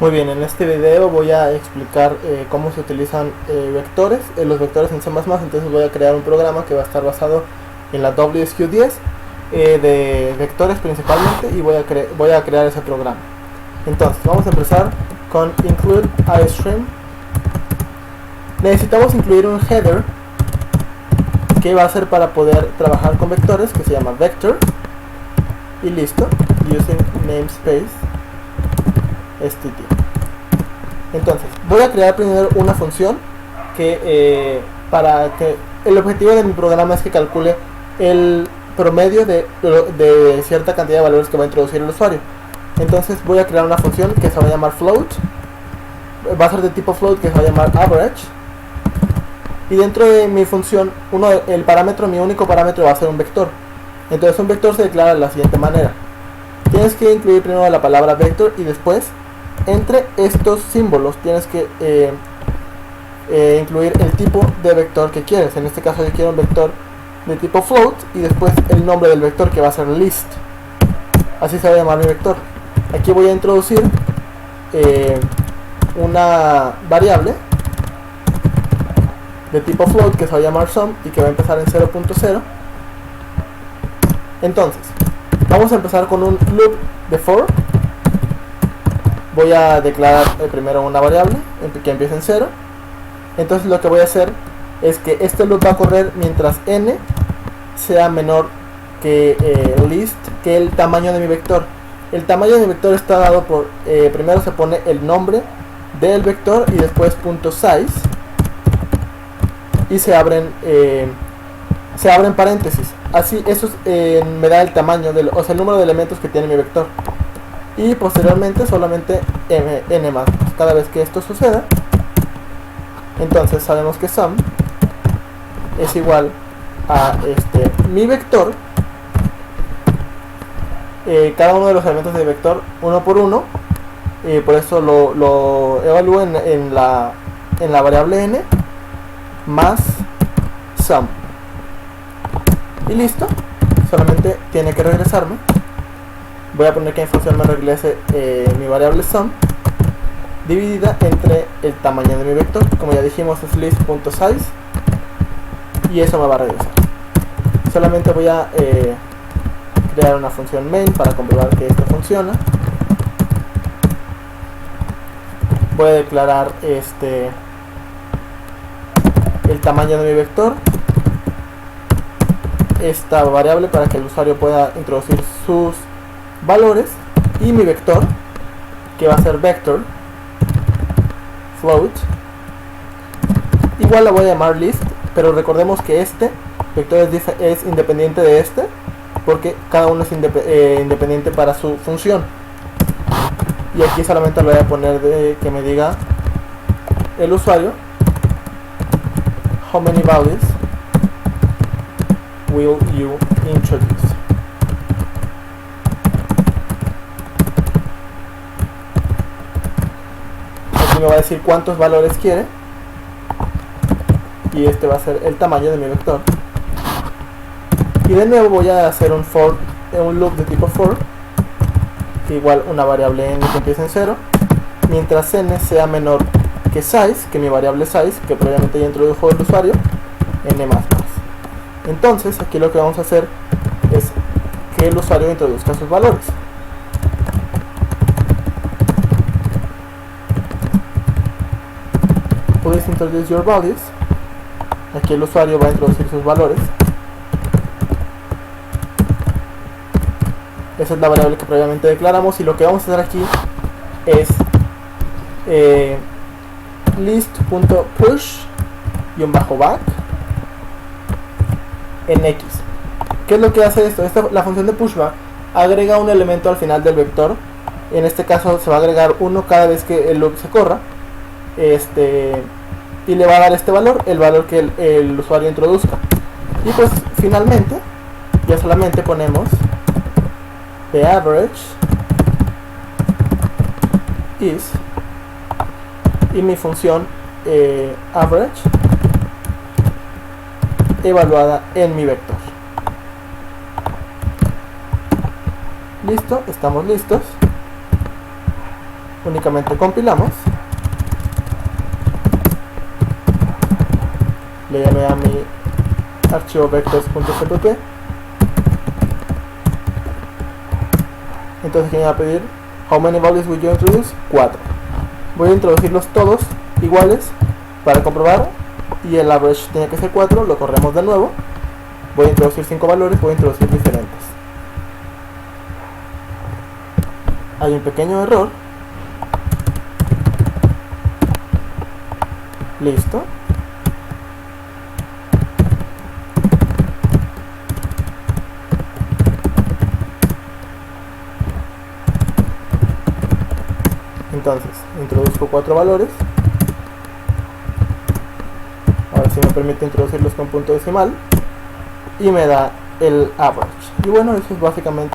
Muy bien, en este video voy a explicar cómo se utilizan vectores, los vectores en C++. Entonces voy a crear un programa que va a estar basado en la WSQ10 de vectores principalmente, y voy a crear ese programa. Entonces vamos a empezar con include iStream. Necesitamos incluir un header que va a ser para poder trabajar con vectores, que se llama vector, y listo, using namespace stt. Entonces voy a crear primero una función que para que el objetivo de mi programa es que calcule el promedio de cierta cantidad de valores que va a introducir el usuario. Entonces voy a crear una función que se va a llamar float, va a ser de tipo float, que se va a llamar average, y dentro de mi función mi único parámetro va a ser un vector. Entonces un vector se declara de la siguiente manera: tienes que incluir primero la palabra vector y después entre estos símbolos tienes que incluir el tipo de vector que quieres. En este caso yo quiero un vector de tipo float y después el nombre del vector, que va a ser list. Así se va a llamar mi vector. Aquí voy a introducir una variable de tipo float que se va a llamar sum y que va a empezar en 0.0. Entonces vamos a empezar con un loop de for. Voy a declarar primero una variable que empiece en 0. Entonces lo que voy a hacer es que este loop va a correr mientras n sea menor que list, que el tamaño de mi vector. El tamaño de mi vector está dado por, primero se pone el nombre del vector y después .size, y se abren paréntesis. Así eso me da el tamaño, o sea, el número de elementos que tiene mi vector. Y posteriormente solamente n más. Cada vez que esto suceda, entonces sabemos que sum es igual a mi vector, cada uno de los elementos de vector uno por uno, por eso lo evalúo en la variable n más sum, y listo. Solamente tiene que regresarme. Voy a poner que en función me regrese mi variable sum dividida entre el tamaño de mi vector. Como ya dijimos, es list.size, y eso me va a regresar. Solamente voy a crear una función main para comprobar que esto funciona. Voy a declarar el tamaño de mi vector, esta variable para que el usuario pueda introducir sus valores, y mi vector, que va a ser vector float, igual la voy a llamar list, pero recordemos que este vector es independiente de este, porque cada uno es independiente para su función. Y aquí solamente lo voy a poner que me diga el usuario how many values will you introduce. Me va a decir cuántos valores quiere, y este va a ser el tamaño de mi vector. Y de nuevo voy a hacer un loop de tipo for, que igual una variable n que empiece en 0, mientras n sea menor que size, que mi variable size, que previamente ya introdujo el usuario, n más. Entonces aquí lo que vamos a hacer es que el usuario introduzca sus valores. Please introduce your values. Aquí el usuario va a introducir sus valores. Esa es la variable que previamente declaramos, y lo que vamos a hacer aquí es list.push_back en x. ¿Qué es lo que hace esto? La función de pushback agrega un elemento al final del vector. En este caso se va a agregar uno cada vez que el loop se corra, y le va a dar este valor, el valor que el usuario introduzca. Y pues finalmente ya solamente ponemos the average is, y mi función average evaluada en mi vector. Listo, estamos listos. únicamente compilamos, le llamé a mi archivo vectors.cpp. Entonces aquí me va a pedir how many values will you introduce? 4. Voy a introducirlos todos iguales para comprobar, y el average tiene que ser 4. Lo corremos de nuevo. Voy a introducir 5 valores, voy a introducir diferentes. Hay un pequeño error. Listo. Entonces, introduzco 4 valores. Ahora sí me permite introducirlos con punto decimal y me da el average. Y bueno, eso es básicamente